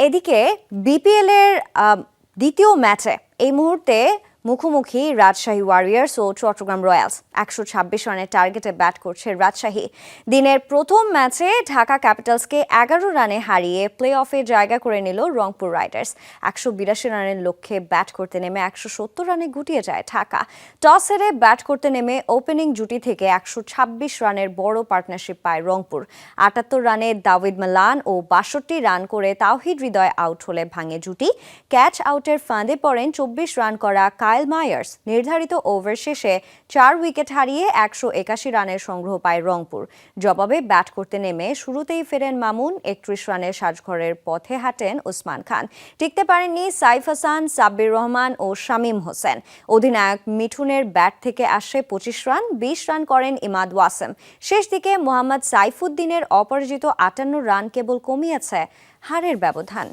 এদিকে বিপিএল এর দ্বিতীয় ম্যাচে এই মুহূর্তে মুখোমুখি রাজশাহী ওয়ারিয়র্স ও চট্টগ্রাম রয়্যালস। 126 রানের টার্গেটে ব্যাট করছে রাজশাহী। দিনের প্রথম ম্যাচে ঢাকা ক্যাপিটালসকে 11 রানে হারিয়ে প্লে অফে জায়গা করে নিল রংপুর রাইডার্স। 182 রানের লক্ষ্যে ব্যাট করতে নেমে 170 রানে গুটিয়ে যায় ঢাকা। টস হেরে ব্যাট করতে নেমে ওপেনিং জুটি থেকে 126 রানের বড় পার্টনারশিপ পায় রংপুর। 78 রানে দাভিদ মালান ও 62 রান করে তাওহিদ হৃদয় আউট হলে ভাঙে জুটি। ক্যাচ আউটের ফাঁদে পড়েন 24 রান করা কাইল মায়ার্স। নির্ধারিত ওভার শেষে 4 উইকেট হারিয়ে 181 রানের সংগ্রহ পায় রংপুর। জবাবে ব্যাট করতে নেমে শুরুতেই ফেরেন মামুন। 31 রানের সাজঘরের পথে হাঁটেন ওসমান খান। টিকতে পারেননি সাইফ হাসান, সাব্বির রহমান ও শামীম হোসেন। অধিনায়ক মিঠুনের ব্যাট থেকে আসে 25 রান। 20 রান করেন ইমাদ ওয়াসেম। শেষ দিকে মোহাম্মদ সাইফুদ্দিনের অপরাজিত 58 রান কেবল কমিয়েছে হারের ব্যবধান।